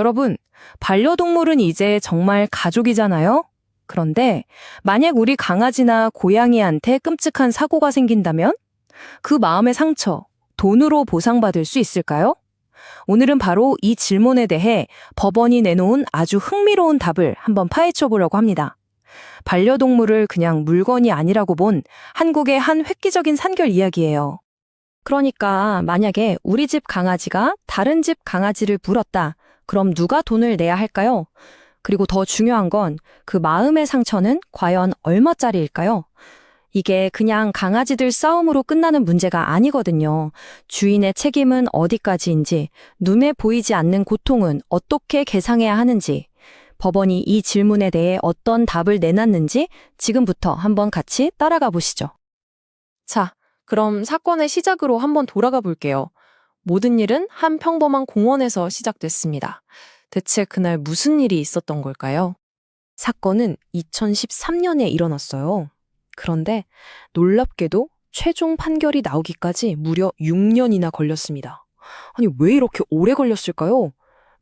여러분, 반려동물은 이제 정말 가족이잖아요? 그런데 만약 우리 강아지나 고양이한테 끔찍한 사고가 생긴다면 그 마음의 상처, 돈으로 보상받을 수 있을까요? 오늘은 바로 이 질문에 대해 법원이 내놓은 아주 흥미로운 답을 한번 파헤쳐 보려고 합니다. 반려동물을 그냥 물건이 아니라고 본 한국의 한 획기적인 산결 이야기예요. 그러니까 만약에 우리 집 강아지가 다른 집 강아지를 물었다. 그럼 누가 돈을 내야 할까요? 그리고 더 중요한 건 그 마음의 상처는 과연 얼마짜리일까요? 이게 그냥 강아지들 싸움으로 끝나는 문제가 아니거든요. 주인의 책임은 어디까지인지, 눈에 보이지 않는 고통은 어떻게 계상해야 하는지, 법원이 이 질문에 대해 어떤 답을 내놨는지 지금부터 한번 같이 따라가 보시죠. 자, 그럼 사건의 시작으로 한번 돌아가 볼게요. 모든 일은 한 평범한 공원에서 시작됐습니다. 대체 그날 무슨 일이 있었던 걸까요? 사건은 2013년에 일어났어요. 그런데 놀랍게도 최종 판결이 나오기까지 무려 6년이나 걸렸습니다. 아니, 왜 이렇게 오래 걸렸을까요?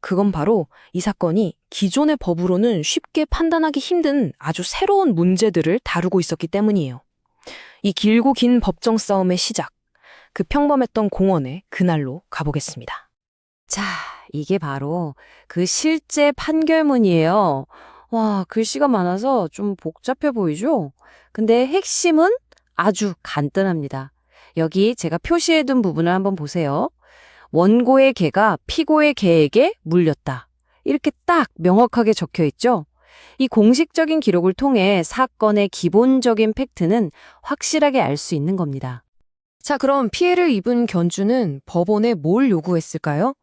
그건 바로 이 사건이 기존의 법으로는 쉽게 판단하기 힘든 아주 새로운 문제들을 다루고 있었기 때문이에요. 이 길고 긴 법정 싸움의 시작, 그 평범했던 공원에 그날로 가보겠습니다. 자, 이게 바로 그 실제 판결문이에요. 와, 글씨가 많아서 좀 복잡해 보이죠? 근데 핵심은 아주 간단합니다. 여기 제가 표시해둔 부분을 한번 보세요. 원고의 개가 피고의 개에게 물렸다. 이렇게 딱 명확하게 적혀 있죠? 이 공식적인 기록을 통해 사건의 기본적인 팩트는 확실하게 알 수 있는 겁니다. 자, 그럼 피해를 입은 견주는 법원에 뭘 요구했을까요?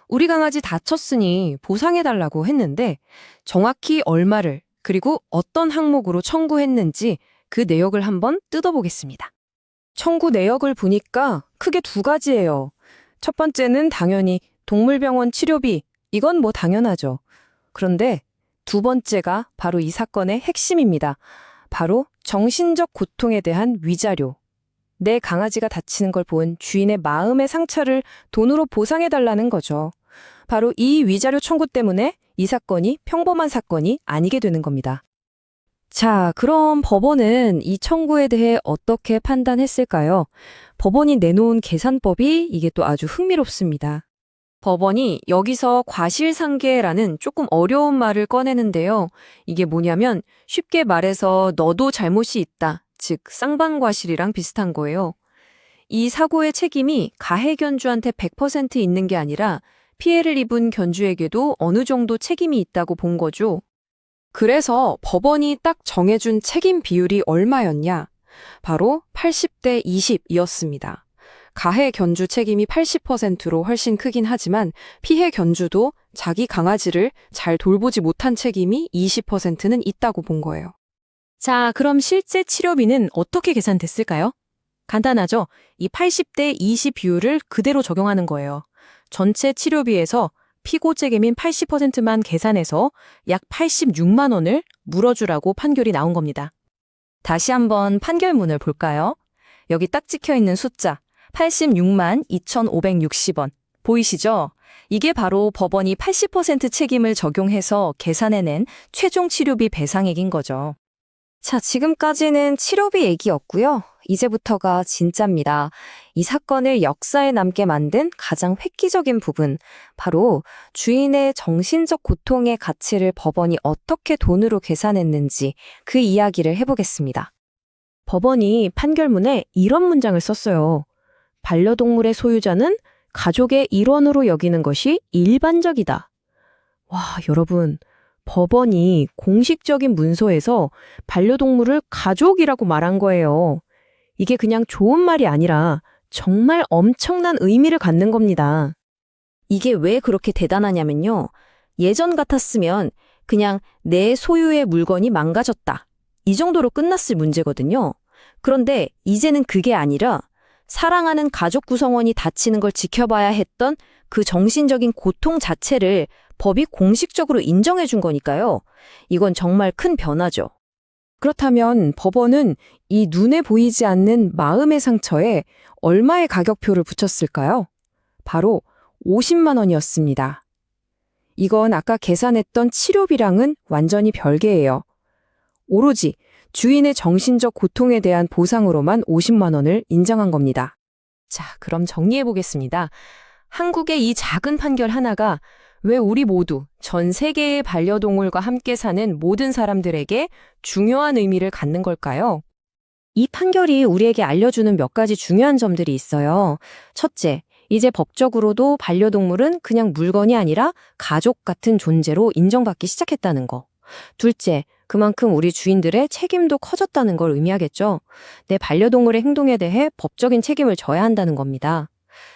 우리 강아지 다쳤으니 보상해달라고 했는데 정확히 얼마를 그리고 어떤 항목으로 청구했는지 그 내역을 한번 뜯어보겠습니다. 청구 내역을 보니까 크게 두 가지예요. 첫 번째는 당연히 동물병원 치료비, 이건 뭐 당연하죠. 그런데 두 번째가 바로 이 사건의 핵심입니다. 바로 정신적 고통에 대한 위자료. 내 강아지가 다치는 걸 본 주인의 마음의 상처를 돈으로 보상해달라는 거죠. 바로 이 위자료 청구 때문에 이 사건이 평범한 사건이 아니게 되는 겁니다. 자, 그럼 법원은 이 청구에 대해 어떻게 판단했을까요? 법원이 내놓은 계산법이 이게 또 아주 흥미롭습니다. 법원이 여기서 과실상계라는 조금 어려운 말을 꺼내는데요. 이게 뭐냐면 쉽게 말해서 너도 잘못이 있다. 즉 쌍방과실이랑 비슷한 거예요. 이 사고의 책임이 가해견주한테 100% 있는 게 아니라 피해를 입은 견주에게도 어느 정도 책임이 있다고 본 거죠. 그래서 법원이 딱 정해준 책임 비율이 얼마였냐? 바로 80대 20이었습니다. 가해 견주 책임이 80%로 훨씬 크긴 하지만 피해 견주도 자기 강아지를 잘 돌보지 못한 책임이 20%는 있다고 본 거예요. 자, 그럼 실제 치료비는 어떻게 계산됐을까요? 간단하죠? 이 80대 20 비율을 그대로 적용하는 거예요. 전체 치료비에서 피고 책임인 80%만 계산해서 약 86만 원을 물어주라고 판결이 나온 겁니다. 다시 한번 판결문을 볼까요? 여기 딱 찍혀있는 숫자 86만 2,560원 보이시죠? 이게 바로 법원이 80% 책임을 적용해서 계산해낸 최종 치료비 배상액인 거죠. 자, 지금까지는 치료비 얘기였고요. 이제부터가 진짜입니다. 이 사건을 역사에 남게 만든 가장 획기적인 부분, 바로 주인의 정신적 고통의 가치를 법원이 어떻게 돈으로 계산했는지 그 이야기를 해보겠습니다. 법원이 판결문에 이런 문장을 썼어요. 반려동물의 소유자는 가족의 일원으로 여기는 것이 일반적이다. 와, 여러분. 법원이 공식적인 문서에서 반려동물을 가족이라고 말한 거예요. 이게 그냥 좋은 말이 아니라 정말 엄청난 의미를 갖는 겁니다. 이게 왜 그렇게 대단하냐면요. 예전 같았으면 그냥 내 소유의 물건이 망가졌다. 이 정도로 끝났을 문제거든요. 그런데 이제는 그게 아니라 사랑하는 가족 구성원이 다치는 걸 지켜봐야 했던 그 정신적인 고통 자체를 법이 공식적으로 인정해 준 거니까요. 이건 정말 큰 변화죠. 그렇다면 법원은 이 눈에 보이지 않는 마음의 상처에 얼마의 가격표를 붙였을까요? 바로 50만 원이었습니다. 이건 아까 계산했던 치료비랑은 완전히 별개예요. 오로지 주인의 정신적 고통에 대한 보상으로만 50만 원을 인정한 겁니다. 자, 그럼 정리해 보겠습니다. 한국의 이 작은 판결 하나가 왜 우리 모두 전 세계의 반려동물과 함께 사는 모든 사람들에게 중요한 의미를 갖는 걸까요? 이 판결이 우리에게 알려주는 몇 가지 중요한 점들이 있어요. 첫째, 이제 법적으로도 반려동물은 그냥 물건이 아니라 가족 같은 존재로 인정받기 시작했다는 거. 둘째, 그만큼 우리 주인들의 책임도 커졌다는 걸 의미하겠죠. 내 반려동물의 행동에 대해 법적인 책임을 져야 한다는 겁니다.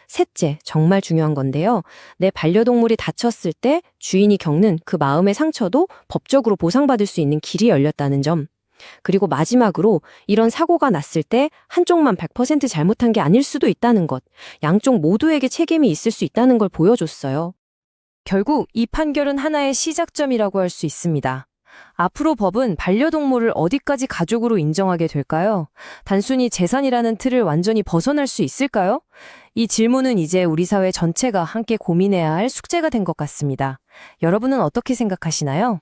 셋째, 정말 중요한 건데요. 내 반려동물이 다쳤을 때 주인이 겪는 그 마음의 상처도 법적으로 보상받을 수 있는 길이 열렸다는 점. 그리고 마지막으로 이런 사고가 났을 때 한쪽만 100% 잘못한 게 아닐 수도 있다는 것. 양쪽 모두에게 책임이 있을 수 있다는 걸 보여줬어요. 결국 이 판결은 하나의 시작점이라고 할 수 있습니다. 앞으로 법은 반려동물을 어디까지 가족으로 인정하게 될까요? 단순히 재산이라는 틀을 완전히 벗어날 수 있을까요? 이 질문은 이제 우리 사회 전체가 함께 고민해야 할 숙제가 된 것 같습니다. 여러분은 어떻게 생각하시나요?